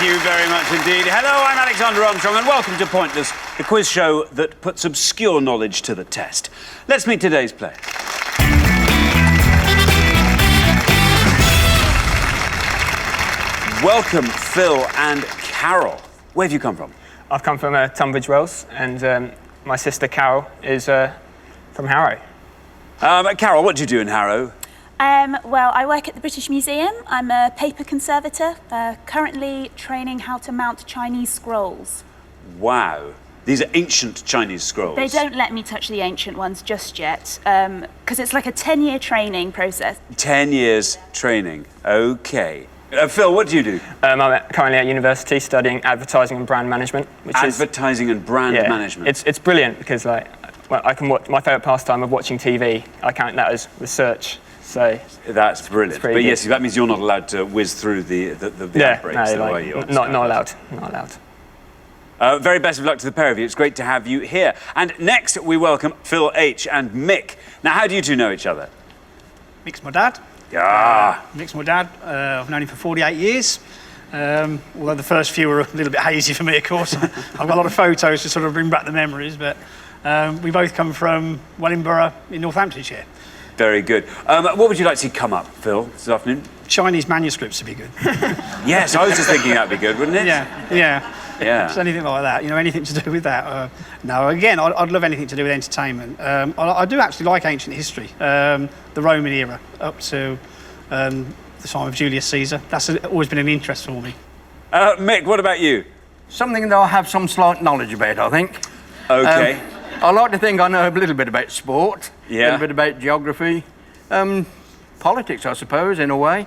Thank you very much indeed. Hello, I'm Alexander Armstrong, and welcome to Pointless, the quiz show that puts obscure knowledge to the test. Let's meet today's players. Welcome, Phil and Carol. Where have you come from? I've come from Tunbridge Wells, and my sister Carol is from Harrow. Carol, what do you do in Harrow? Well, I work at the British Museum. I'm a paper conservator, currently training how to mount Chinese scrolls. Wow. These are ancient Chinese scrolls. They don't let me touch the ancient ones just yet, because it's like a 10-year training process. 10 years training. OK. Phil, what do you do? I'm currently at university studying advertising and brand management, which advertising and brand management. It's brilliant because, like, well, I can watch my favourite pastime of watching TV. I count that as research. So that's brilliant. But good. yes, that means you're not allowed to whiz through the outbreaks, no, are you? Not allowed. Not allowed. Very best of luck to the pair of you. It's great to have you here. And next, we welcome Phil H. and Mick. Now, how do you two know each other? Mick's my dad. Yeah. Mick's my dad. I've known him for 48 years. Although the first few were a little bit hazy for me, of course. I've got a lot of photos to sort of bring back the memories, but we both come from Wellingborough in Northamptonshire. Very good. What would you like to see come up, Phil, this afternoon? Chinese manuscripts would be good. Yes, I was just thinking that'd be good, wouldn't it? Yeah. Just anything like that, you know, anything to do with that. No, again, I'd love anything to do with entertainment. I do actually like ancient history, the Roman era, up to the time of Julius Caesar. That's always been an interest for me. Mick, what about you? Something that I have some slight knowledge about, I think. OK. I like to think I know a little bit about sport, a Yeah. little bit about geography, politics, I suppose, in a way.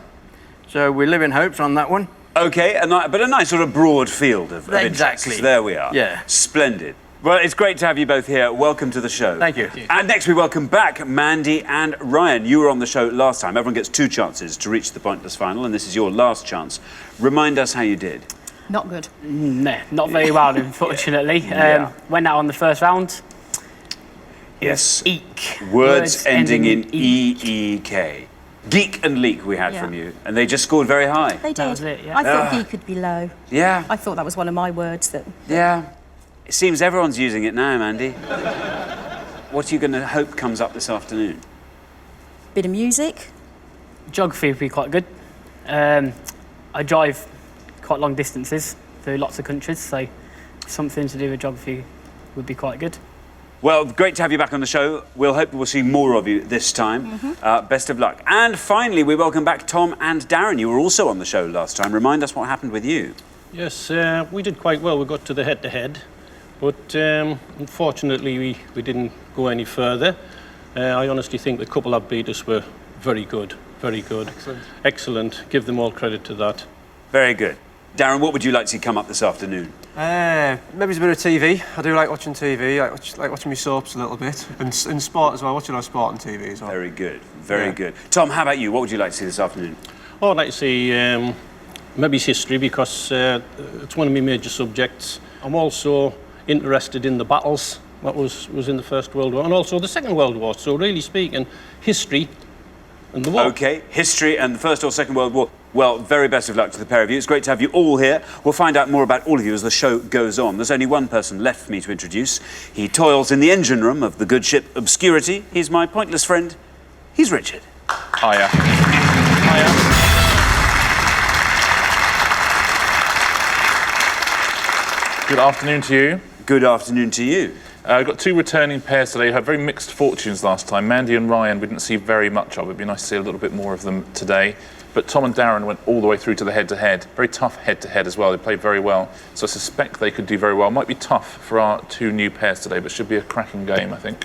So we live in hopes on that one. OK, but a nice sort of broad field of Exactly. interests. There we are. Yeah. Splendid. Well, it's great to have you both here. Welcome to the show. Thank you. And next we welcome back Mandy and Ryan. You were on the show last time. Everyone gets 2 chances to reach the Pointless final, and this is your last chance. Remind us how you did. Not good. No, not very well, unfortunately. Yeah. Went out on the first round. Yes. Eek. Words ending in E-E-K. Geek and leek we had from you, and they just scored very high. They did. That was it, yeah. I thought geek could be low. Yeah. I thought that was one of my words that... Yeah. It seems everyone's using it now, Mandy. What are you going to hope comes up this afternoon? Bit of music. Geography would be quite good. I drive quite long distances through lots of countries, so something to do with geography would be quite good. Well, great to have you back on the show. We'll hope we'll see more of you this time. Best of luck. And finally, we welcome back Tom and Darren. You were also on the show last time. Remind us what happened with you. Yes, we did quite well. We got to the head-to-head, but unfortunately we didn't go any further. I honestly think the couple that beat us were very good, very good. Excellent. Give them all credit to that. Very good. Darren, what would you like to see come up this afternoon? Maybe it's a bit of TV. I do like watching TV. I like watching my soaps a little bit. And sport as well, watching our sport on TV as well. Very good, very good. Tom, how about you? What would you like to see this afternoon? Oh, I'd like to see maybe history, because it's one of my major subjects. I'm also interested in the battles that was in the First World War and also the Second World War. So really speaking, history and the war. OK, history and the First or Second World War. Well, very best of luck to the pair of you. It's great to have you all here. We'll find out more about all of you as the show goes on. There's only one person left for me to introduce. He toils in the engine room of the good ship Obscurity. He's my pointless friend. He's Richard. Hiya. Good afternoon to you. Good afternoon to you. I've got 2 returning pairs today who had very mixed fortunes last time. Mandy and Ryan we didn't see very much of. It'd be nice to see a little bit more of them today. But Tom and Darren went all the way through to the head-to-head. Very tough head-to-head as well. They played very well. So I suspect they could do very well. Might be tough for our 2 new pairs today, but should be a cracking game, I think.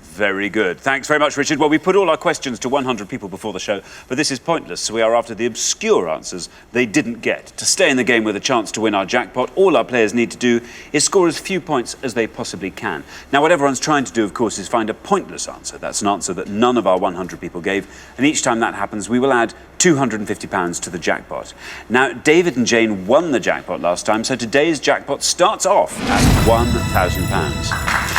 Very good. Thanks very much, Richard. Well, we put all our questions to 100 people before the show, but this is pointless, so we are after the obscure answers they didn't get. To stay in the game with a chance to win our jackpot, all our players need to do is score as few points as they possibly can. Now, what everyone's trying to do, of course, is find a pointless answer. That's an answer that none of our 100 people gave, and each time that happens, we will add £250 to the jackpot. Now, David and Jane won the jackpot last time, so today's jackpot starts off at £1,000.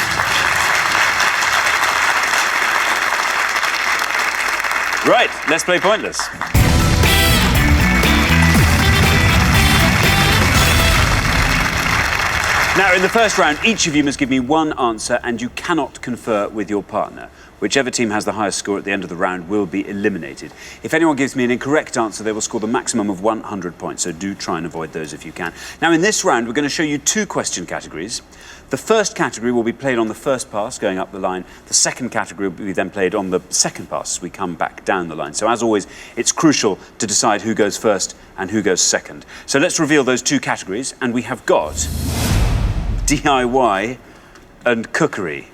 Right, let's play Pointless. Now, in the first round, each of you must give me one answer and you cannot confer with your partner. Whichever team has the highest score at the end of the round will be eliminated. If anyone gives me an incorrect answer, they will score the maximum of 100 points, so do try and avoid those if you can. Now, in this round, we're going to show you 2 question categories. The first category will be played on the first pass, going up the line. The second category will be then played on the second pass as we come back down the line. So, as always, it's crucial to decide who goes first and who goes second. So let's reveal those 2 categories, and we have got DIY and Cookery.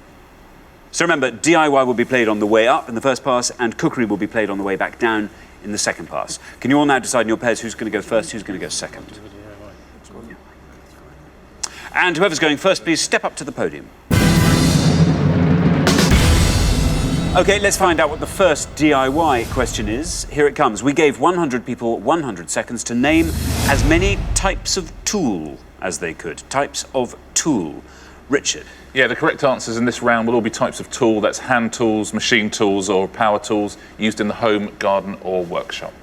So remember, DIY will be played on the way up in the first pass, and Cookery will be played on the way back down in the second pass. Can you all now decide in your pairs who's going to go first, who's going to go second? And whoever's going first, please step up to the podium. OK, let's find out what the first DIY question is. Here it comes. We gave 100 people 100 seconds to name as many types of tool as they could. Types of tool. Richard. Yeah, the correct answers in this round will all be types of tool. That's hand tools, machine tools or power tools used in the home, garden or workshop.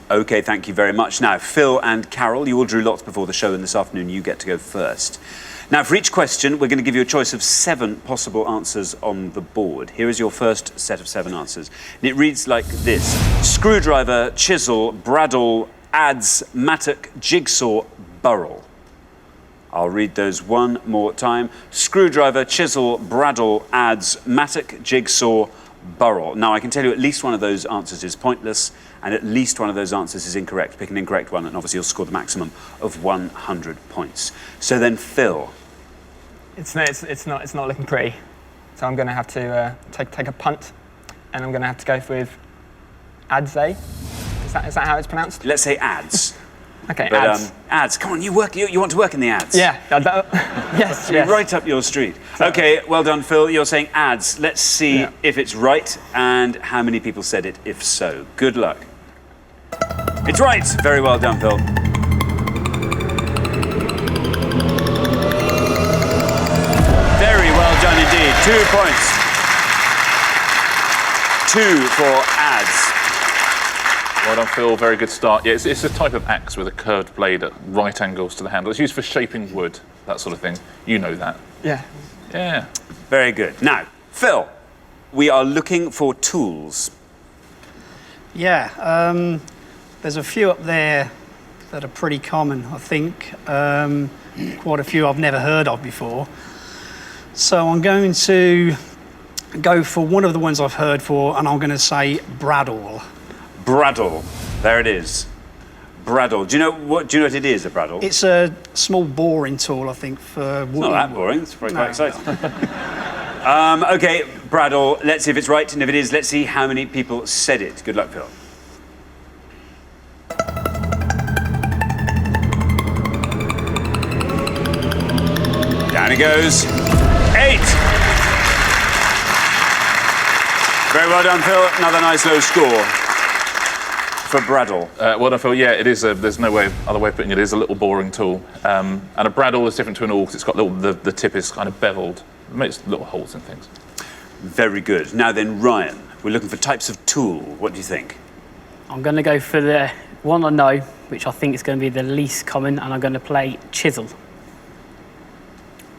OK, thank you very much. Now, Phil and Carol, you all drew lots before the show, and this afternoon you get to go first. Now, for each question, we're going to give you a choice of 7 possible answers on the board. Here is your first set of 7 answers. And it reads like this. Screwdriver, chisel, bradawl, adze, mattock, jigsaw, burrel. I'll read those one more time. Screwdriver, chisel, bradawl, adze, mattock, jigsaw, burrel. Now, I can tell you at least one of those answers is pointless, and at least one of those answers is incorrect. Pick an incorrect one, and obviously you'll score the maximum of 100 points. So then, Phil. It's not looking pretty. So I'm going to have to take a punt, and I'm going to have to go with adze. Is that how it's pronounced? Let's say adze. Okay, but, ads. Ads, come on, you want to work in the ads? Yeah, yes, yes. Right up your street. OK, well done, Phil. You're saying ads. Let's see if it's right and how many people said it, if so. Good luck. It's right. Very well done, Phil. Very well done indeed. 2 points. 2 for ads. Well done, Phil. Very good start. Yeah, it's a type of axe with a curved blade at right angles to the handle. It's used for shaping wood, that sort of thing. You know that. Yeah. Yeah. Very good. Now, Phil, we are looking for tools. Yeah, there's a few up there that are pretty common, I think. Quite a few I've never heard of before. So I'm going to go for one of the ones I've heard for, and I'm going to say bradawl. Bradawl. There it is. Bradawl. Do you know what it is, a bradawl? It's a small boring tool, I think, for wood. It's not that boring. It's probably quite exciting. OK, bradawl. Let's see if it's right. And if it is, let's see how many people said it. Good luck, Phil. Down it goes. 8. Very well done, Phil. Another nice low score for bradawl. Well done, Phil. Yeah, it is. There's no other way of putting it. It is a little boring tool. And a bradawl is different to an awl because it's got the tip is kind of beveled. It makes little holes in things. Very good. Now then, Ryan, we're looking for types of tool. What do you think? I'm going to go for the one I know, which I think is going to be the least common, and I'm going to play chisel.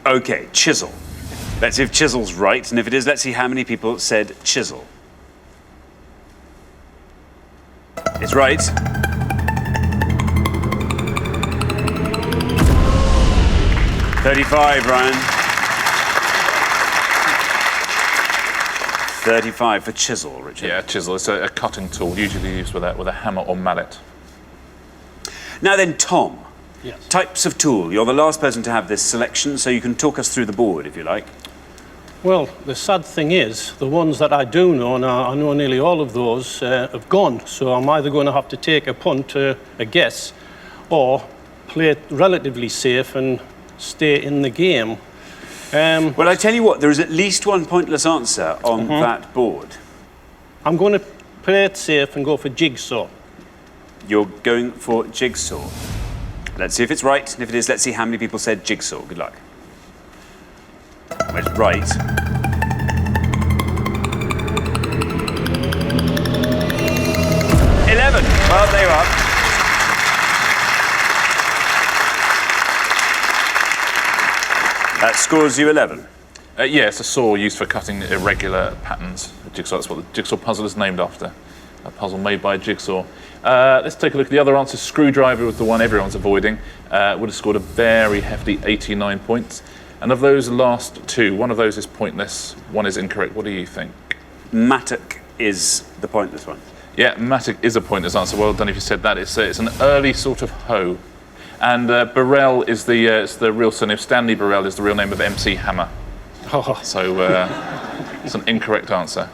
OK, chisel. Let's see if chisel's right, and if it is, let's see how many people said chisel. It's right. $35, Ryan. 35 for chisel, Richard. Yeah, chisel. It's a cutting tool, usually used with a hammer or mallet. Now then, Tom. Yes. Types of tool. You're the last person to have this selection, so you can talk us through the board, if you like. Well, the sad thing is, the ones that I do know, and I know nearly all of those, have gone. So I'm either going to have to take a punt, a guess, or play it relatively safe and stay in the game. Well, I tell you what, there is at least one pointless answer on that board. I'm going to play it safe and go for jigsaw. You're going for jigsaw. Let's see if it's right, and if it is, let's see how many people said jigsaw. Good luck. Well, it's right. Well, there you are. That scores you 11. Yeah, it's a saw used for cutting irregular patterns. A jigsaw, that's what the jigsaw puzzle is named after. A puzzle made by a jigsaw. Let's take a look at the other answer. Screwdriver was the one everyone's avoiding. Would have scored a very hefty 89 points. And of those last two, one of those is pointless, one is incorrect. What do you think? Mattock is the pointless one. Yeah, mattock is a pointless answer. Well done if you said that. It's an early sort of hoe. And Burrell is it's the real surname. Stanley Burrell is the real name of MC Hammer. So it's an incorrect answer.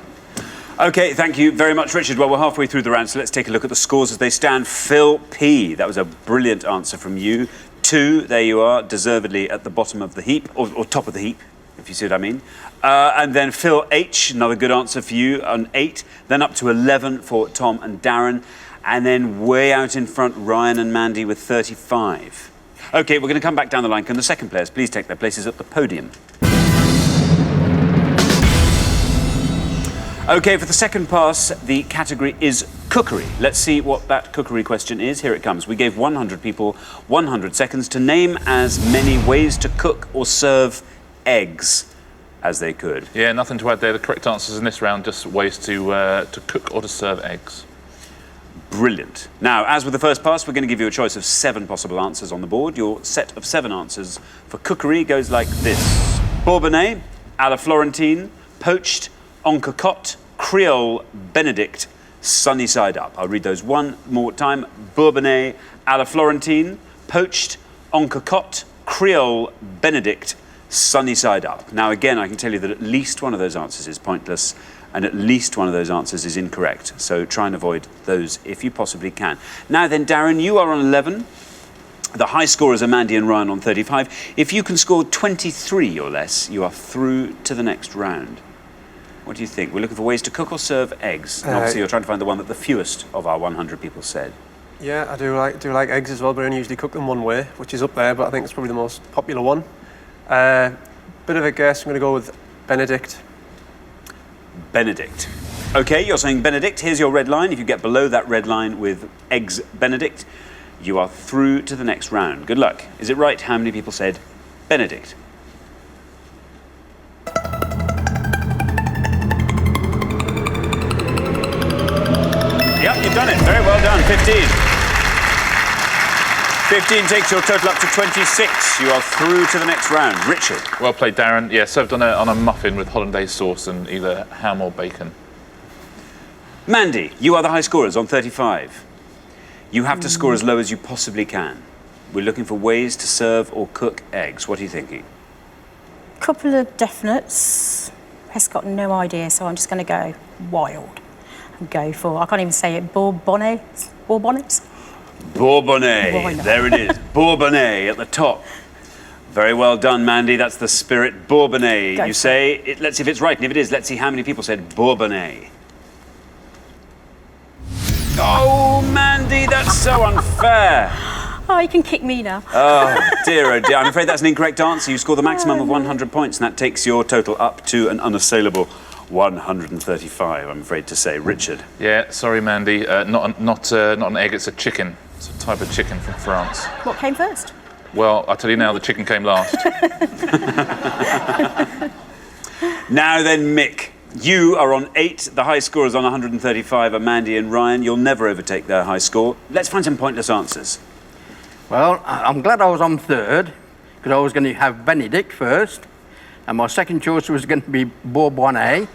OK, thank you very much, Richard. Well, we're halfway through the round, so let's take a look at the scores as they stand. Phil P. That was a brilliant answer from you. 2, there you are, deservedly at the bottom of the heap, or top of the heap, if you see what I mean. And then Phil H, another good answer for you on 8. Then up to 11 for Tom and Darren. And then way out in front, Ryan and Mandy with 35. OK, we're going to come back down the line. Can the second players please take their places at the podium? OK, for the second pass, the category is cookery. Let's see what that cookery question is. Here it comes. We gave 100 people 100 seconds to name as many ways to cook or serve eggs as they could. Yeah, nothing to add there. The correct answers in this round, just ways to cook or to serve eggs. Brilliant. Now, as with the first pass, we're going to give you a choice of 7 possible answers on the board. Your set of 7 answers for cookery goes like this. Bourbonnais, à la Florentine, poached, en cocotte, Creole, Benedict, sunny side up. I'll read those one more time. Bourbonnais, à la Florentine, poached, en cocotte, Creole, Benedict, sunny side up. Now, again, I can tell you that at least one of those answers is pointless and at least one of those answers is incorrect. So try and avoid those if you possibly can. Now then, Darren, you are on 11. The high scorers are Mandy and Ryan on 35. If you can score 23 or less, you are through to the next round. What do you think? We're looking for ways to cook or serve eggs. And obviously, you're trying to find the one that the fewest of our 100 people said. Yeah, I do like eggs as well, but I only usually cook them one way, which is up there, but I think it's probably the most popular one. Bit of a guess, I'm going to go with Benedict. Benedict. OK, you're saying Benedict. Here's your red line. If you get below that red line with eggs Benedict, you are through to the next round. Good luck. Is it right? How many people said Benedict? Yep, you've done it. Very well done. 15. 15 takes your total up to 26. You are through to the next round. Richard. Well played, Darren. Yeah, served on a muffin with hollandaise sauce and either ham or bacon. Mandy, you are the high scorers on 35. You have to score as low as you possibly can. We're looking for ways to serve or cook eggs. What are you thinking? Couple of definites. Has got no idea, so I'm just going to go wild and go for, I can't even say it, Bourbonnais? Bourbonnais? Bourbonnais. There it is. Bourbonnais at the top. Very well done, Mandy. That's the spirit. Bourbonnais. You say, let's see if it's right. And if it is, let's see how many people said Bourbonnais. Oh, Mandy, that's so unfair. Oh, you can kick me now. Oh, dear, oh dear. I'm afraid that's an incorrect answer. You score the maximum of 100 points, and that takes your total up to an unassailable 135, I'm afraid to say. Richard. Yeah, sorry, Mandy. Not an egg, it's a chicken. It's a type of chicken from France. What came first? Well, I'll tell you now, the chicken came last. Now then, Mick. You are on 8. The high scorers on 135 are Mandy and Ryan. You'll never overtake their high score. Let's find some pointless answers. Well, I'm glad I was on 3rd, because I was going to have Benedict first, and my second choice was going to be Bourbonnais.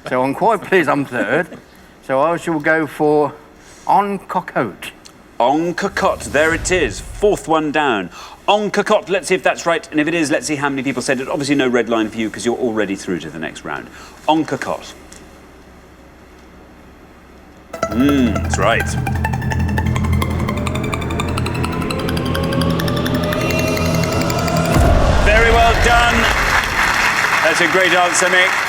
So I'm quite pleased I'm 3rd. So I shall go for en cocotte. En cocotte, there it is. 4th one down. En cocotte, let's see if that's right. And if it is, let's see how many people said it. Obviously no red line for you because you're already through to the next round. En cocotte. That's right. Very well done. That's a great answer, Mick.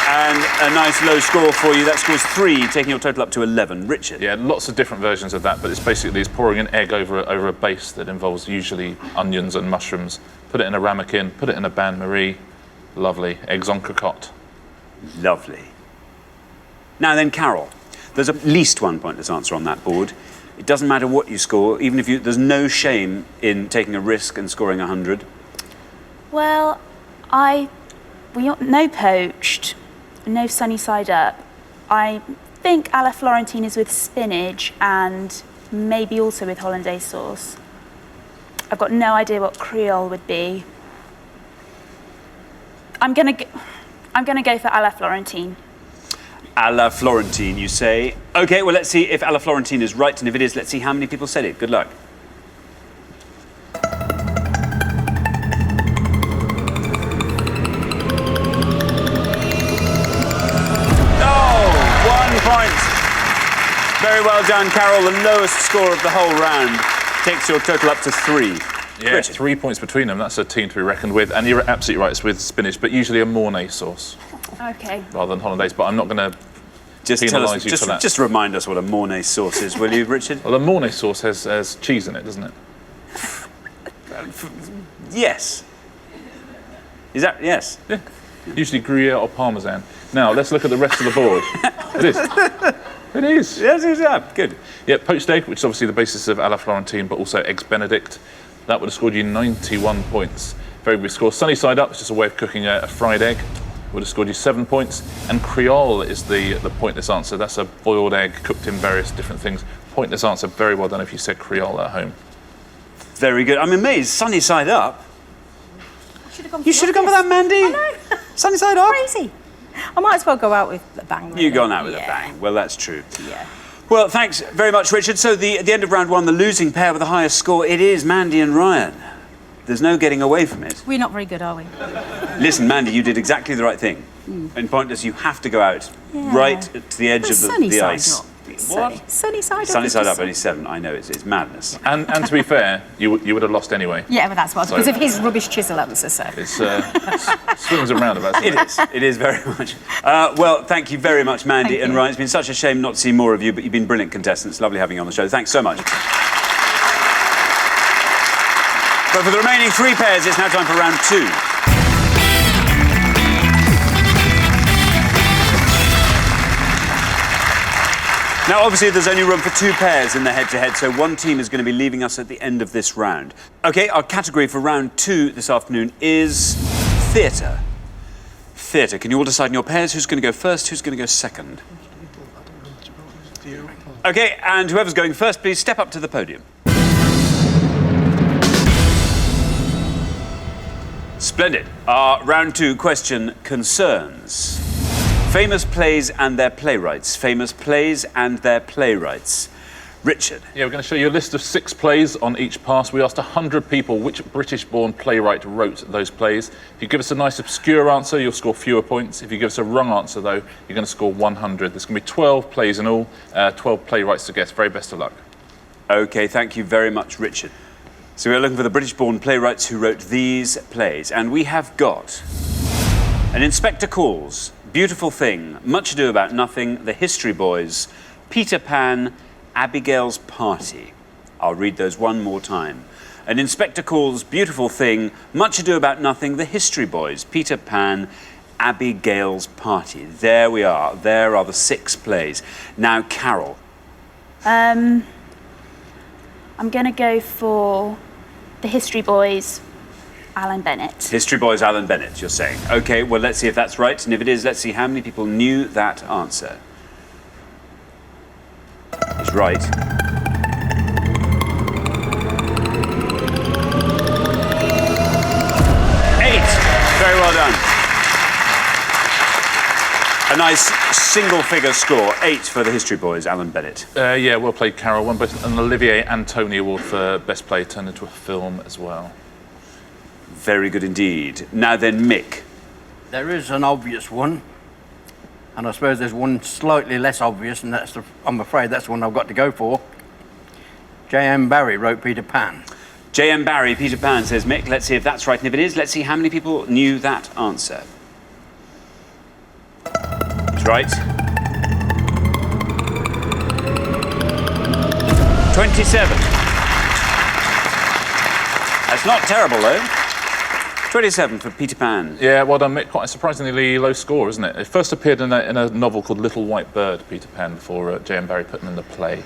And a nice low score for you. That scores 3, taking your total up to 11. Richard. Yeah, lots of different versions of that, but it's basically pouring an egg over a base that involves usually onions and mushrooms. Put it in a ramekin, put it in a bain-marie. Lovely. Eggs en cocotte. Lovely. Now then, Carol, there's at least one pointless answer on that board. It doesn't matter what you score, even if there's no shame in taking a risk and scoring 100. Well, no poached, no sunny side up. I think a la Florentine is with spinach and maybe also with hollandaise sauce. I've got no idea what Creole would be. I'm gonna go for a la Florentine. A la Florentine, you say? Okay, well, let's see if a la Florentine is right, and if it is, let's see how many people said it. Good luck. Very well done, Carol. The lowest score of the whole round takes your total up to 3. Yeah, Richard. 3 points between them. That's a team to be reckoned with. And you're absolutely right, it's with spinach, but usually a Mornay sauce Okay. rather than hollandaise. But I'm not going to Just tell penalise us, you for that. just remind us what a Mornay sauce is, will you, Richard? Well, the Mornay sauce has cheese in it, doesn't it? Yes. Is that yes? Yeah. Usually Gruyere or Parmesan. Now, let's look at the rest of the board. It is. It is. Yes, it's up. Good. Yeah, poached egg, which is obviously the basis of a la Florentine, but also eggs Benedict. That would have scored you 91 points. Very good score. Sunny side up, it's just a way of cooking a fried egg. Would have scored you 7 points. And Creole is the pointless answer. That's a boiled egg cooked in various different things. Pointless answer. Very well done if you said Creole at home. Very good. I'm amazed. Sunny side up. You should have gone for that, Mandy. I know. Sunny side up. Crazy. I might as well go out with a bang. Really. You've gone out with a bang. Well, that's true. Yeah. Well, thanks very much, Richard. So at the end of round 1, the losing pair with the highest score, it is Mandy and Ryan. There's no getting away from it. We're not very good, are we? Listen, Mandy, you did exactly the right thing. In Pointless, you have to go out right to the edge of the ice. What? Sunny side up. Sunny side up, only 7. I know, it's madness. And to be fair, you would have lost anyway. Yeah, but that's what, because of his rubbish chisel answer, so. It's swings and roundabouts. It is very much. Well, thank you very much, Mandy and Ryan. It's been such a shame not to see more of you, but you've been brilliant contestants. Lovely having you on the show. Thanks so much. But for the remaining 3 pairs, it's now time for round 2. Now, obviously, there's only room for 2 pairs in the head-to-head, so one team is going to be leaving us at the end of this round. OK, our category for round 2 this afternoon is theatre. Theatre. Can you all decide in your pairs who's going to go first, who's going to go second? OK, and whoever's going first, please step up to the podium. Splendid. Our round 2 question concerns famous plays and their playwrights. Famous plays and their playwrights. Richard. Yeah, we're going to show you a list of 6 plays on each pass. We asked 100 people which British-born playwright wrote those plays. If you give us a nice obscure answer, you'll score fewer points. If you give us a wrong answer, though, you're going to score 100. There's going to be 12 plays in all, 12 playwrights to guess. Very best of luck. OK, thank you very much, Richard. So we're looking for the British-born playwrights who wrote these plays. And we have got An Inspector Calls, Beautiful Thing, Much Ado About Nothing, The History Boys, Peter Pan, Abigail's Party. I'll read those one more time. An Inspector Calls, Beautiful Thing, Much Ado About Nothing, The History Boys, Peter Pan, Abigail's Party. There we are. There are the 6 plays. Now, Carol. I'm going to go for The History Boys, Alan Bennett. History Boys, Alan Bennett, you're saying. OK, well, let's see if that's right. And if it is, let's see how many people knew that answer. He's right. 8. Very well done. A nice single-figure score. 8 for The History Boys, Alan Bennett. Yeah, well played, Carol. Won both an Olivier and Tony Award for Best Play, turned into a film as well. Very good indeed. Now then, Mick. There is an obvious one, and I suppose there's one slightly less obvious, and I'm afraid that's the one I've got to go for. J.M. Barrie wrote Peter Pan. J.M. Barrie, Peter Pan, says Mick. Let's see if that's right. And if it is, let's see how many people knew that answer. He's right. 27. That's not terrible, though. 27 for Peter Pan. Yeah, well done, Mick. Quite a surprisingly low score, isn't it? It first appeared in a novel called Little White Bird, Peter Pan, before J.M. Barrie put him in the play.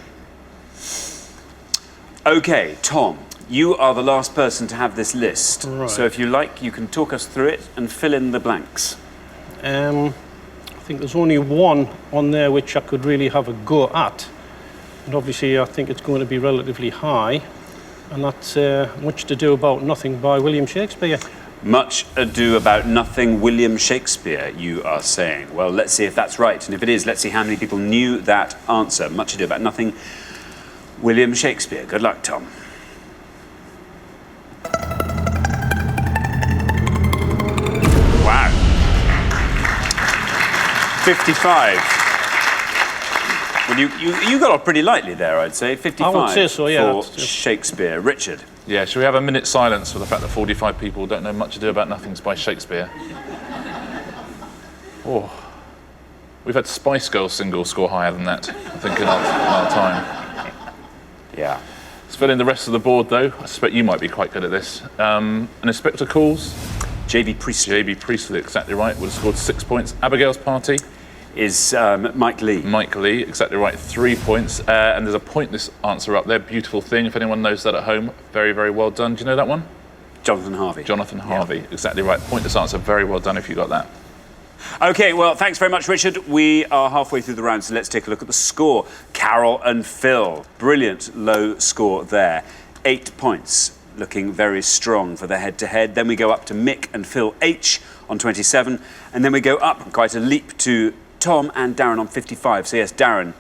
OK, Tom. You are the last person to have this list. Right. So if you like, you can talk us through it and fill in the blanks. I think there's only one on there which I could really have a go at. And obviously I think it's going to be relatively high. And that's Much to Do About Nothing by William Shakespeare. Much Ado About Nothing, William Shakespeare, you are saying. Well, let's see if that's right. And if it is, let's see how many people knew that answer. Much Ado About Nothing, William Shakespeare. Good luck, Tom. Wow. 55. Well, you got off pretty lightly there, I'd say. 55 I would say so, yeah. for Shakespeare. Richard? Yeah, should we have a minute's silence for the fact that 45 people don't know Much Ado About Nothing by Shakespeare? Oh. We've had Spice Girls singles score higher than that, I think, in our time. Yeah. Let's fill in the rest of the board, though. I suspect you might be quite good at this. And Inspector Calls? J.B. Priestley. J.B. Priestley, exactly right. Would have scored 6 points. Abigail's Party? Is Mike Lee. Mike Lee, exactly right, 3 points. And there's a pointless answer up there, Beautiful Thing. If anyone knows that at home, very, very well done. Do you know that one? Jonathan Harvey. Jonathan Harvey, exactly right. Pointless answer, very well done if you got that. OK, well, thanks very much, Richard. We are halfway through the round, so let's take a look at the score. Carol and Phil, brilliant low score there. 8 points, looking very strong for the head-to-head. Then we go up to Mick and Phil H on 27, and then we go up quite a leap to Tom and Darren on 55. So yes, Darren,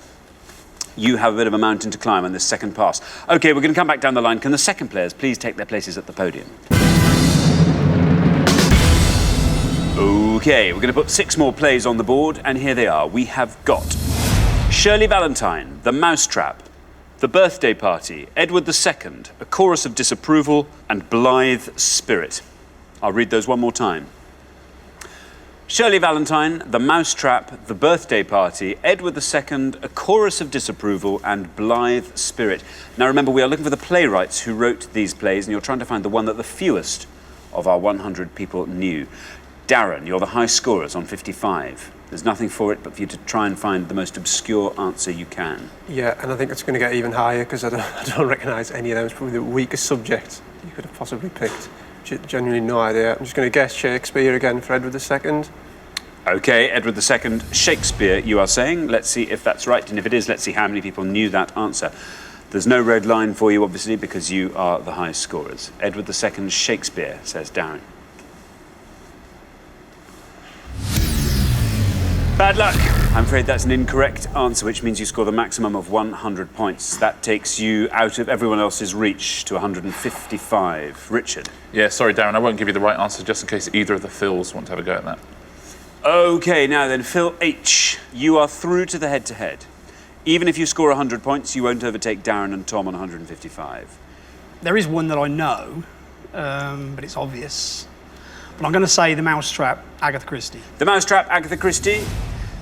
you have a bit of a mountain to climb on this second pass. OK, we're going to come back down the line. Can the second players please take their places at the podium? OK, we're going to put 6 more plays on the board, and here they are. We have got Shirley Valentine, The Mousetrap, The Birthday Party, Edward II, A Chorus of Disapproval, and Blithe Spirit. I'll read those one more time. Shirley Valentine, The Mousetrap, The Birthday Party, Edward II, A Chorus of Disapproval, and Blithe Spirit. Now remember, we are looking for the playwrights who wrote these plays, and you're trying to find the one that the fewest of our 100 people knew. Darren, you're the high scorers on 55. There's nothing for it but for you to try and find the most obscure answer you can. Yeah, and I think it's going to get even higher because I don't recognise any of them. It's probably the weakest subject you could have possibly picked. Genuinely no idea. I'm just going to guess Shakespeare again for Edward II. OK, Edward II, Shakespeare, you are saying. Let's see if that's right, and if it is, let's see how many people knew that answer. There's no red line for you, obviously, because you are the highest scorers. Edward II, Shakespeare, says Darren. Bad luck. I'm afraid that's an incorrect answer, which means you score the maximum of 100 points. That takes you out of everyone else's reach to 155. Richard? Yeah, sorry, Darren, I won't give you the right answer just in case either of the Phils want to have a go at that. OK, now then, Phil H, you are through to the head-to-head. Even if you score 100 points, you won't overtake Darren and Tom on 155. There is one that I know, but it's obvious. But I'm going to say The Mousetrap, Agatha Christie. The Mousetrap, Agatha Christie.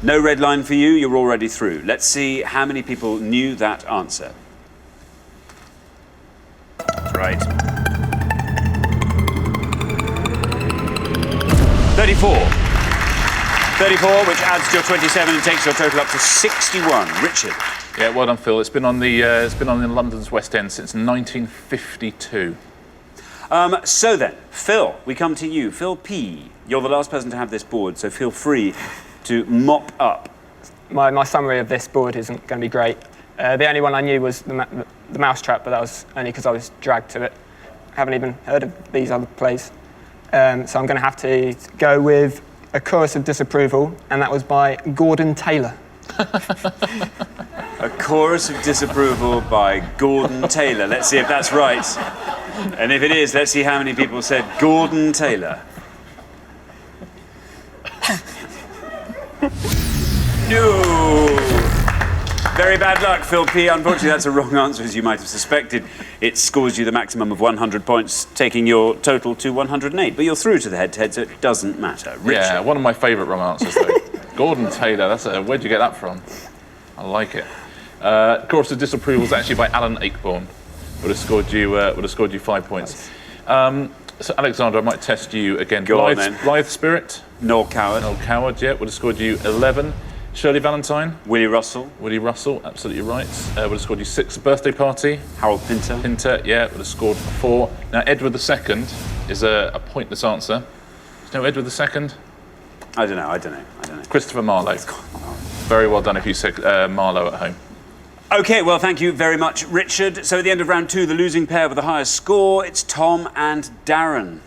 No red line for you, you're already through. Let's see how many people knew that answer. That's right. 34. 34, which adds to your 27 and takes your total up to 61. Richard? Yeah, well done, Phil. It's been on in London's West End since 1952. So then, Phil, we come to you. Phil P, you're the last person to have this board, so feel free to mop up. My summary of this board isn't going to be great. The only one I knew was the Mousetrap, but that was only because I was dragged to it. I haven't even heard of these other plays. So I'm going to have to go with A Chorus of Disapproval, and that was by Gordon Taylor. A Chorus of Disapproval by Gordon Taylor. Let's see if that's right. And if it is, let's see how many people said Gordon Taylor. No! Very bad luck, Phil P. Unfortunately, that's a wrong answer, as you might have suspected. It scores you the maximum of 100 points, taking your total to 108. But you're through to the head-to-head, so it doesn't matter. Richard. Yeah, one of my favourite wrong answers, though. Gordon Taylor, where'd you get that from? I like it. Chorus of Disapproval is actually by Alan Ayckbourn. Would have scored you 5 points. So Alexander, I might test you again. Go on then. Blithe Spirit. Noel Coward. Noel Coward, yeah, would have scored you 11. Shirley Valentine. Willie Russell. Willie Russell, absolutely right. Would have scored you 6. Birthday Party. Harold Pinter. Pinter, yeah, would have scored 4. Now, Edward II is a pointless answer. Do you know Edward II? I don't know. Christopher Marlowe. Very well done if you said Marlowe at home. OK, well, thank you very much, Richard. So at the end of round 2, the losing pair with the highest score, it's Tom and Darren.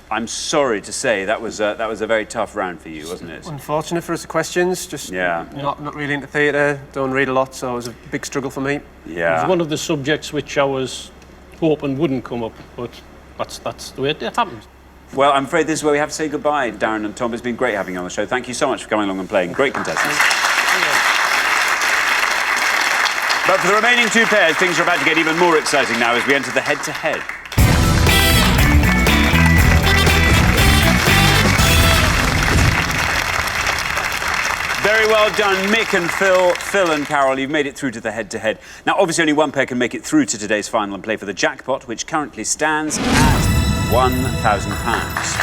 I'm sorry to say that was a very tough round for you, wasn't it? Unfortunate for us, the questions. Just not really into theatre. Don't read a lot, so it was a big struggle for me. Yeah. It was one of the subjects which I was hoping wouldn't come up, but that's the way it happens. Well, I'm afraid this is where we have to say goodbye, Darren and Tom. It's been great having you on the show. Thank you so much for coming along and playing. Great contestants. But for the remaining 2 pairs, things are about to get even more exciting now as we enter the head-to-head. Very well done, Mick and Phil. Phil and Carol, you've made it through to the head-to-head. Now, obviously, only one pair can make it through to today's final and play for the jackpot, which currently stands at £1,000.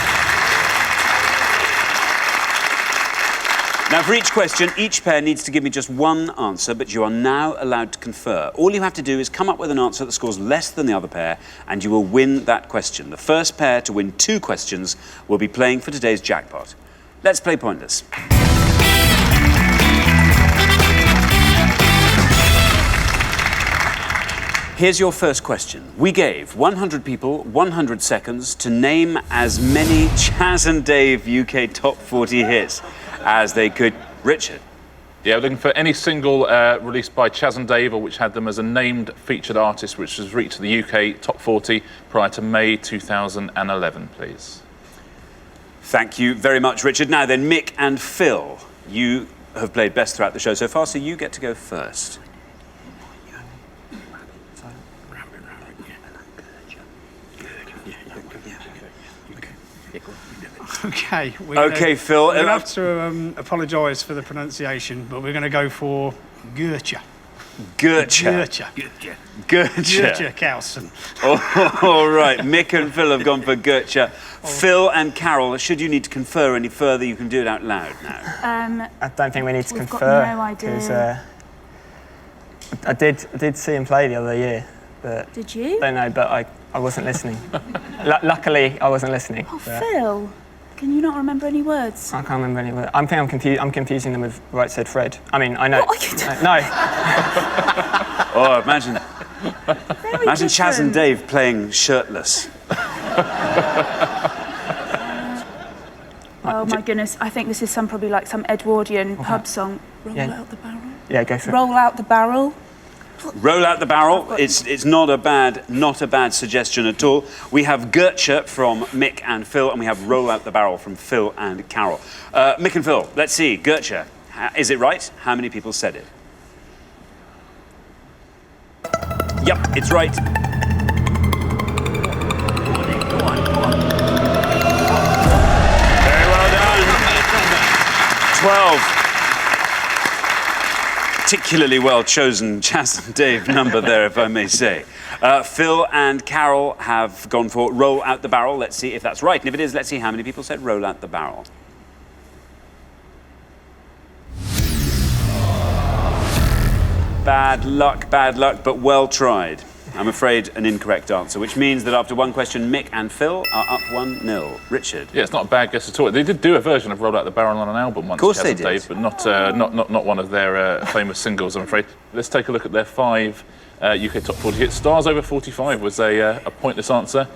Now, for each question, each pair needs to give me just one answer, but you are now allowed to confer. All you have to do is come up with an answer that scores less than the other pair, and you will win that question. The first pair to win 2 questions will be playing for today's jackpot. Let's play Pointless. Here's your first question. We gave 100 people 100 seconds to name as many Chas and Dave UK Top 40 hits as they could. Richard? Yeah, we're looking for any single released by Chas and Dave or which had them as a named featured artist which has reached the UK Top 40 prior to May 2011, please. Thank you very much, Richard. Now then, Mick and Phil, you have played best throughout the show so far, so you get to go first. OK, Phil. We're going to have to apologise for the pronunciation, but we're going to go for Gurcha. Gurcha. Carlson. All right, Mick and Phil have gone for Gurcha. Phil and Carol, should you need to confer any further, you can do it out loud now. I don't think we need to We've confer. got no idea. Because I did see him play the other year. But Did you? I don't know, but I wasn't listening. Luckily, I wasn't listening. Oh, Phil, can you not remember any words? I can't remember any words. I'm confusing them with Right Said Fred. I mean, I know. What are you doing? No. Oh, imagine Chas and Dave playing shirtless. Oh my goodness, I think this is probably like some Edwardian pub song. Roll out the barrel. Yeah, go for it. Roll out the barrel. Roll out the barrel. It's not a bad suggestion at all. We have Gurcha from Mick and Phil, and we have Roll Out the Barrel from Phil and Carol. Mick and Phil, let's see. Gurcha, is it right? How many people said it? Yep, it's right. Very well done. 12. Particularly well chosen Chas and Dave number there, if I may say. Phil and Carol have gone for Roll Out the Barrel. Let's see if that's right. And if it is, let's see how many people said Roll Out the Barrel. Bad luck, but well tried. I'm afraid an incorrect answer, which means that after one question, Mick and Phil are up 1-0. Richard? Yeah, it's not a bad guess at all. They did do a version of Roll Out the Barrel on an album once, Of course Chas they and did. Dave, but not one of their famous singles, I'm afraid. Let's take a look at their 5 UK Top 40 hits. Stars Over 45 was a pointless answer.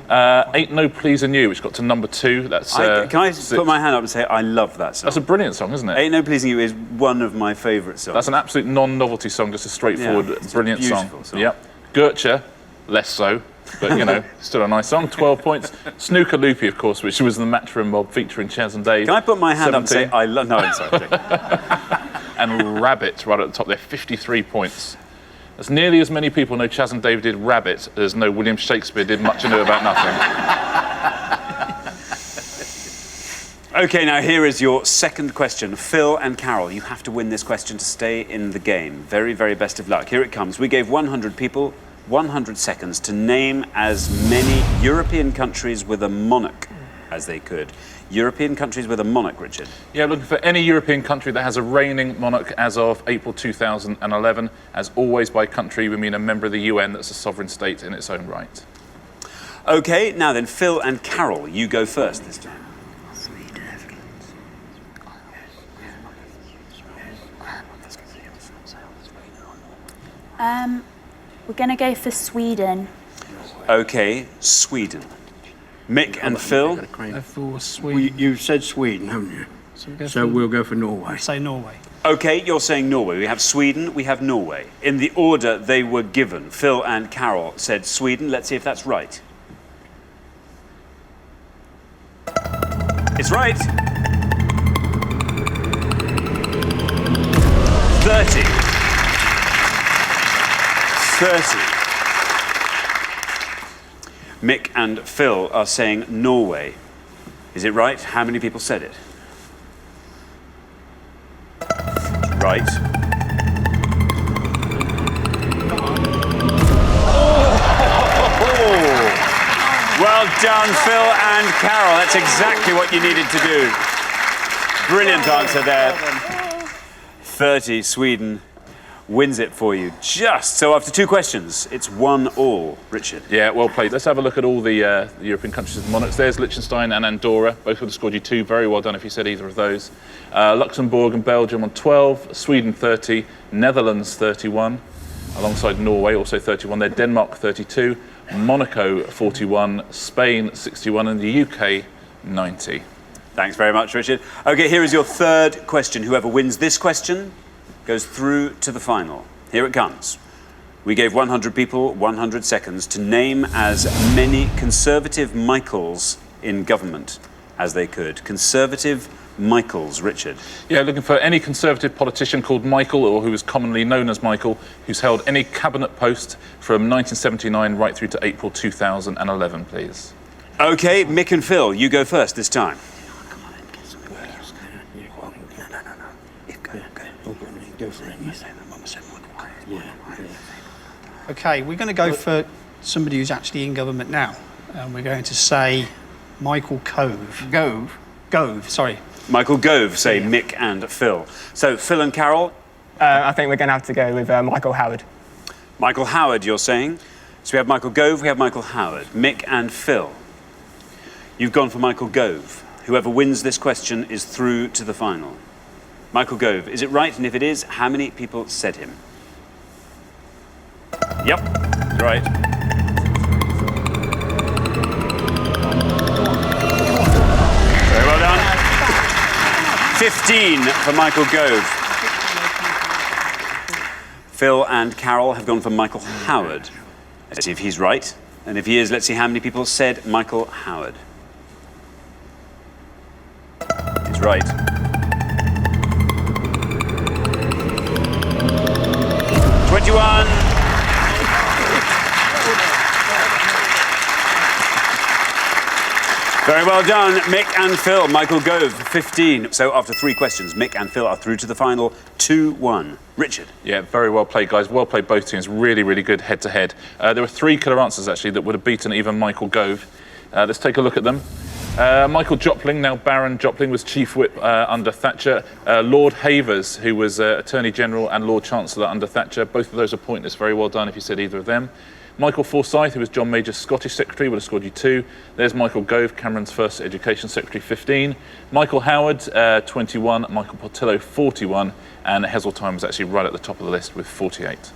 Ain't No Pleasing You, which got to number 2. That's can I put my hand up and say I love that song? That's a brilliant song, isn't it? Ain't No Pleasing You is one of my favourite songs. That's an absolute non-novelty song, just a straightforward, it's a brilliant beautiful song. Yep. Gurcha, less so, but you know, still a nice song. 12 points. Snooker Loopy, of course, which was the Matchroom mob featuring Chas and Dave. Can I put my hand 17. up and say I love? No, I'm sorry. And Rabbit, right at the top there, 53 points. That's nearly as many people know Chas and Dave did Rabbit as know William Shakespeare did Much Ado About Nothing. OK, now here is your second question. Phil and Carol, you have to win this question to stay in the game. Very, very best of luck. Here it comes. We gave 100 people 100 seconds to name as many European countries with a monarch as they could. European countries with a monarch, Richard. Yeah, looking for any European country that has a reigning monarch as of April 2011. As always, by country, we mean a member of the UN that's a sovereign state in its own right. OK, now then, Phil and Carol, you go first this time. We're going to go for Sweden. OK, Sweden. Mick and Phil? For Sweden. You said Sweden, haven't you? So we'll go for Norway. Say Norway. OK, you're saying Norway. We have Sweden, we have Norway. In the order they were given, Phil and Carol said Sweden. Let's see if that's right. It's right. 30. Mick and Phil are saying Norway. Is it right? How many people said it? Right. Well done, Phil and Carol. That's exactly what you needed to do. Brilliant answer there. 30, Sweden wins it for you. Just so after 2 questions, it's 1-1, Richard. Yeah, well played. Let's have a look at all the European countries with monarchs. There's Liechtenstein and Andorra. Both would have scored you 2. Very well done if you said either of those. Luxembourg and Belgium on 12. Sweden 30. Netherlands 31. Alongside Norway, also 31. There Denmark 32. Monaco 41. Spain 61. And the UK 90. Thanks very much, Richard. OK, here is your 3rd question. Whoever wins this question goes through to the final. Here it comes. We gave 100 people 100 seconds to name as many Conservative Michaels in government as they could. Conservative Michaels, Richard. Yeah, looking for any Conservative politician called Michael, or who is commonly known as Michael, who's held any cabinet post from 1979 right through to April 2011, please. OK, Mick and Phil, you go first this time. OK, we're going to go for somebody who's actually in government now. And we're going to say Michael Gove, sorry. Michael Gove, say Mick and Phil. So, Phil and Carol? I think we're going to have to go with Michael Howard. Michael Howard, you're saying? So we have Michael Gove, we have Michael Howard. Mick and Phil. You've gone for Michael Gove. Whoever wins this question is through to the final. Michael Gove, is it right? And if it is, how many people said him? Yep, right. Very well done. 15 for Michael Gove. Phil and Carol have gone for Michael Howard. Let's see if he's right. And if he is, let's see how many people said Michael Howard. He's right. 21. Very well done, Mick and Phil. Michael Gove, 15. So after 3 questions, Mick and Phil are through to the final, 2-1. Richard. Yeah, very well played, guys. Well played, both teams. Really, really good head-to-head. There were 3 killer answers, actually, that would have beaten even Michael Gove. Let's take a look at them. Michael Jopling, now Baron Jopling, was Chief Whip under Thatcher. Lord Havers, who was Attorney General and Lord Chancellor under Thatcher. Both of those are pointless. Very well done if you said either of them. Michael Forsyth, who was John Major's Scottish Secretary, would have scored you 2. There's Michael Gove, Cameron's first Education Secretary, 15. Michael Howard, 21. Michael Portillo, 41. And Heseltine was actually right at the top of the list with 48.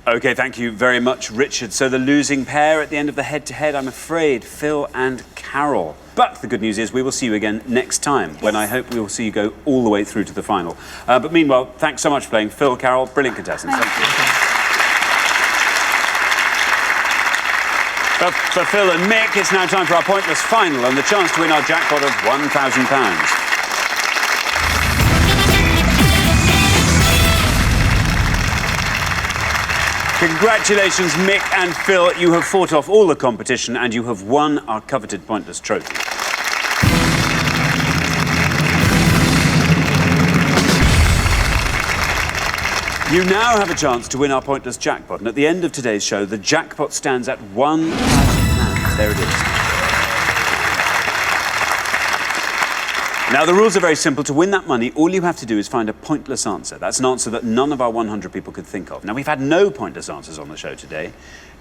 OK, thank you very much, Richard. So the losing pair at the end of the head-to-head, I'm afraid, Phil and Carol. But the good news is we will see you again next time, when I hope we will see you go all the way through to the final. But meanwhile, thanks so much for playing. Phil, Carol, brilliant contestants. Thank you. For Phil and Mick, it's now time for our pointless final and the chance to win our jackpot of £1,000. Congratulations, Mick and Phil. You have fought off all the competition and you have won our coveted pointless trophy. You now have a chance to win our pointless jackpot, and at the end of today's show, the jackpot stands at £1,000. There it is. Now, the rules are very simple. To win that money, all you have to do is find a pointless answer. That's an answer that none of our 100 people could think of. Now, we've had no pointless answers on the show today.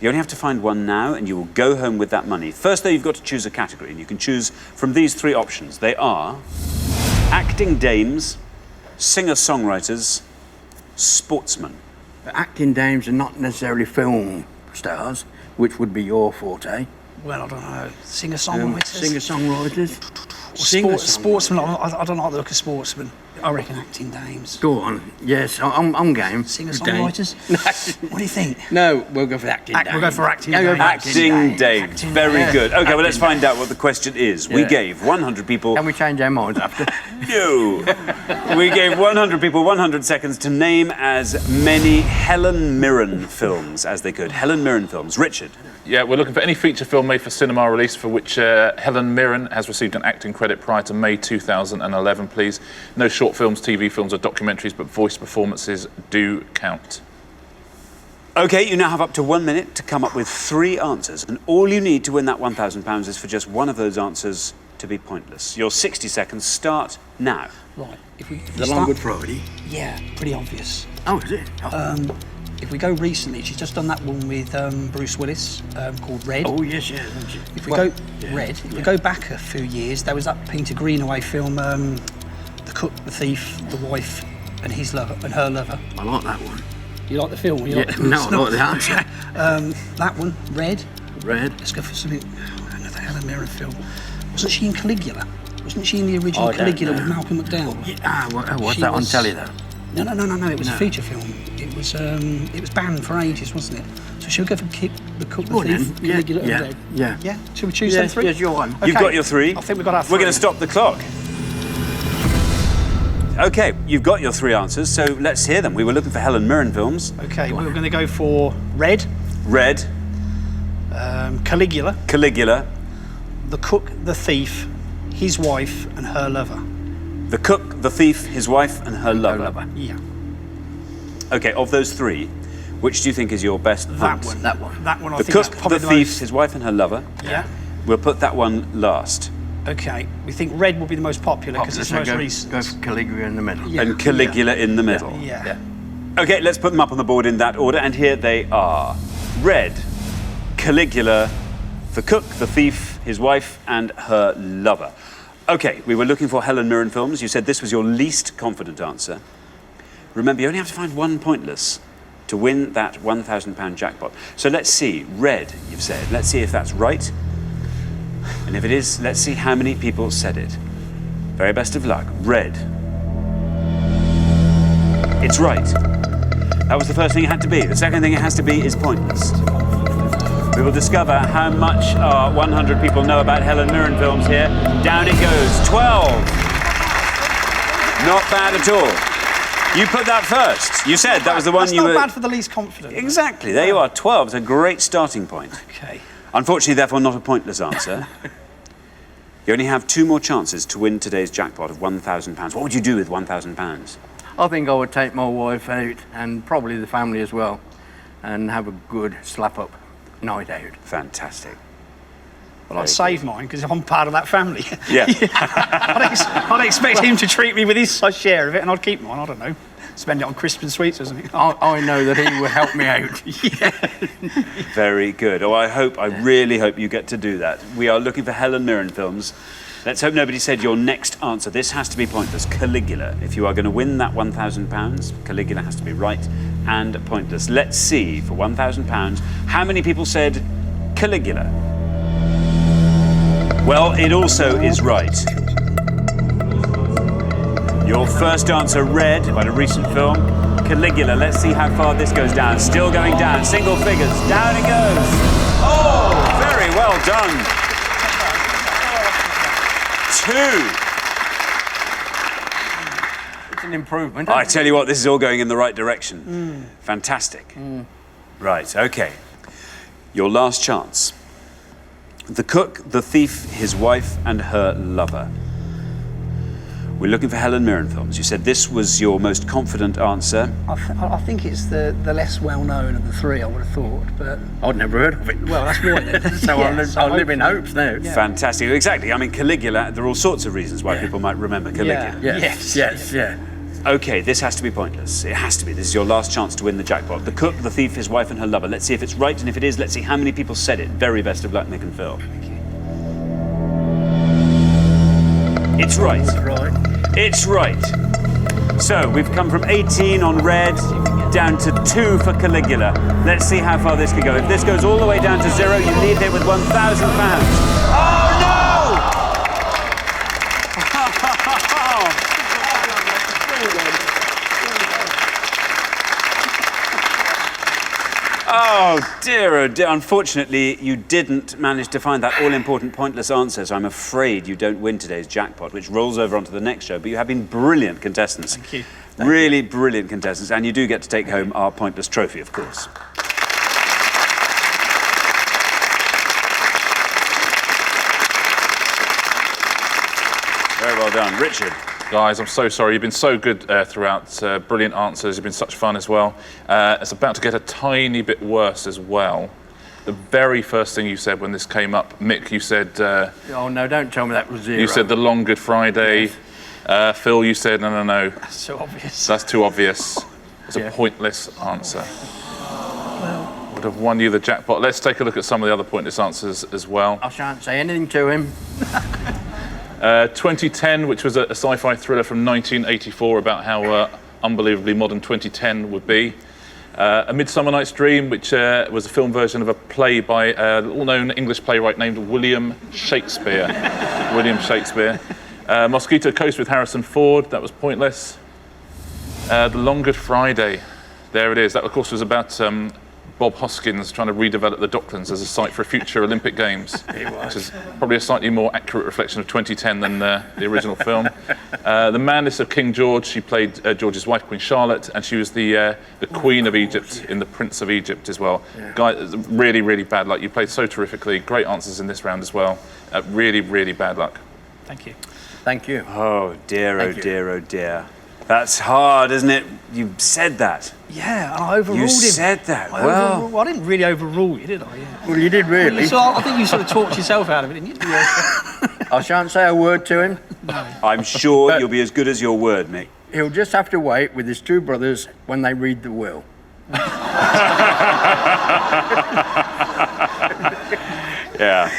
You only have to find one now, and you will go home with that money. First, though, you've got to choose a category, and you can choose from these 3 options. They are acting dames, singer-songwriters, sportsmen. Acting dames are not necessarily film stars, which would be your forte. Well, I don't know. Singer-songwriters? Singer-songwriters. Sportsmen. I don't like the look of sportsmen. I reckon acting dames. Go on. Yes, I'm game. Singer-songwriters? What do you think? No, we'll go for acting dames. We'll go for acting Yeah, dames. go for Acting dames. Acting Very dames. good. OK, well, let's Acting find out what the question is. We Yeah. gave 100 people... Can we change our minds after? No. We gave 100 people 100 seconds to name as many Helen Mirren films as they could. Helen Mirren films. Richard. Yeah, we're looking for any feature film made for cinema release for which Helen Mirren has received an acting credit prior to May 2011, please. No short films, TV films or documentaries, but voice performances do count. OK, you now have up to 1 minute to come up with 3 answers, and all you need to win that £1,000 is for just one of those answers to be pointless. Your 60 seconds start now. Right. If we The Long Good Friday. Yeah, pretty obvious. Oh, is it? Oh. If we go recently, she's just done that one with Bruce Willis called Red. Oh, yes, yeah. If we go Red, if we go back a few years, there was that Peter Greenaway film, The Cook, the Thief, the Wife, and his lover and her lover. I like that one. You like the film? You like the No, I like the answer. that one, Red. Red. Let's go for something. Another Helen Mirren film. Wasn't she in Caligula? Wasn't she in the original Caligula with Malcolm McDowell? What's She that on was- telly though? No. It was a feature film. It was banned for ages, wasn't it? So should we go for The Cook, the Go on Thief, then. Caligula, and Yeah. Red? Yeah. Yeah. Should we choose them 3? Yes, you're one. You've got your 3. I think we've got our 3. We're going to stop the clock. OK, you've got your 3 answers, so let's hear them. We were looking for Helen Mirren films. Okay, we were going to go for Red, Red, Caligula, Caligula, The Cook, the Thief, his wife, and her lover. The Cook, the Thief, his wife, and her lover. Yeah. OK, of those 3, which do you think is your best hunt? That one. That one, I The think, Cook, is probably the the Thief, most... his wife, and her lover. Yeah. We'll put that one last. Okay, we think Red will be the most popular because it's So most go recent. for Caligula in the middle. Yeah. And Caligula in the middle. Yeah. OK, let's put them up on the board in that order, and here they are. Red, Caligula, the Cook, the Thief, his wife, and her lover. OK, we were looking for Helen Mirren films. You said this was your least confident answer. Remember, you only have to find one pointless to win that £1,000 jackpot. So let's see. Red, you've said. Let's see if that's right. And if it is, let's see how many people said it. Very best of luck. Red. It's right. That was the first thing it had to be. The second thing it has to be is pointless. We will discover how much our 100 people know about Helen Mirren films here. Down it goes. 12. Not bad at all. You put that first. You said that was the one That's you were... not bad for the least confident. Exactly. There you are. 12 is a great starting point. Okay. Unfortunately, therefore, not a pointless answer. You only have 2 more chances to win today's jackpot of £1,000. What would you do with £1,000? I think I would take my wife out and probably the family as well and have a good slap-up night out. Fantastic. Well, I'd save mine because I'm part of that family. Yeah. I'd expect him to treat me with his share of it, and I'd keep mine. I don't know, spend it on Christmas sweets or something. I know that he would help me out. Very good. Oh, I really hope you get to do that. We are looking for Helen Mirren films. Let's hope nobody said your next answer. This has to be pointless. Caligula. If you are going to win that £1,000, Caligula has to be right and pointless. Let's see, for £1,000, how many people said Caligula? Well, it also is right. Your first answer, Red, about a recent film. Caligula. Let's see how far this goes down. Still going down. Single figures. Down it goes. Oh, very well done. 2. It's an improvement. I tell you what, this is all going in the right direction. Fantastic. Right, OK. Your last chance. The Cook, the Thief, his wife, and her lover. We're looking for Helen Mirren films. You said this was your most confident answer. I think it's the less well-known of the three, I would have thought, but... I'd never heard of it. Well, that's right then. So I live in hopes now. Yeah. Fantastic. Exactly. I mean, Caligula, there are all sorts of reasons why people might remember Caligula. Yes. OK, this has to be pointless. It has to be. This is your last chance to win the jackpot. The cook, the thief, his wife and her lover. Let's see if it's right, and if it is, let's see how many people said it. Very best of luck, Mick and Phil. It's right. It's right. So, we've come from 18 on red down to 2 for Caligula. Let's see how far this can go. If this goes all the way down to 0, you leave here with £1,000. Oh, no! Oh dear, oh dear. Unfortunately, you didn't manage to find that all-important pointless answer, so I'm afraid you don't win today's jackpot, which rolls over onto the next show. But you have been brilliant contestants. Thank you. Really brilliant contestants, and you do get to take home our pointless trophy, of course. Very well done. Richard. Guys, I'm so sorry. You've been so good throughout. Brilliant answers. You've been such fun as well. It's about to get a tiny bit worse as well. The very first thing you said when this came up, Mick, you said... oh, no, don't tell me that was 0. You said the long Good Friday. Phil, you said, no. That's so obvious. That's too obvious. It's a pointless answer. Would have won you the jackpot. Let's take a look at some of the other pointless answers as well. I shan't say anything to him. 2010, which was a sci-fi thriller from 1984 about how unbelievably modern 2010 would be. A Midsummer Night's Dream, which was a film version of a play by a little-known English playwright named William Shakespeare. Mosquito Coast with Harrison Ford, that was pointless. The Long Good Friday, there it is. That, of course, was about Bob Hoskins trying to redevelop the Docklands as a site for a future Olympic Games, which is probably a slightly more accurate reflection of 2010 than the original film. The Madness of King George, she played George's wife, Queen Charlotte, and she was the Queen of Egypt in The Prince of Egypt as well. Guy, really, really bad luck. You played so terrifically. Great answers in this round as well. Really, really bad luck. Thank you. Thank you. Oh dear, oh dear, oh dear. That's hard, isn't it? You said that. Yeah, and I overruled him. You said that. I didn't really overrule you, did I? Yeah. Well, you did really. So I think you sort of talked yourself out of it, didn't you? I shan't say a word to him. No. I'm sure you'll be as good as your word, Mick. He'll just have to wait with his 2 brothers when they read the will. Yeah.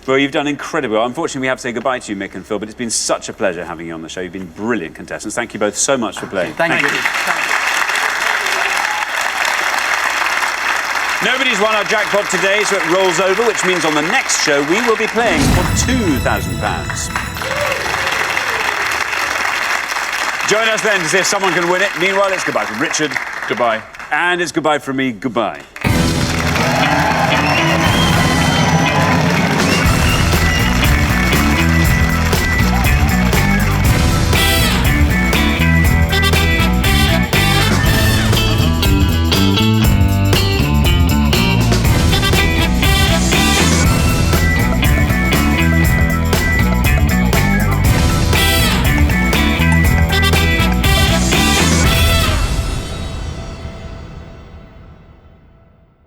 Well, you've done incredibly well. Unfortunately, we have to say goodbye to you, Mick and Phil, but it's been such a pleasure having you on the show. You've been brilliant contestants. Thank you both so much for playing. Thank you. Nobody's won our jackpot today, so it rolls over, which means on the next show we will be playing for £2,000. Join us then to see if someone can win it. Meanwhile, it's goodbye from Richard. Goodbye. And it's goodbye from me. Goodbye.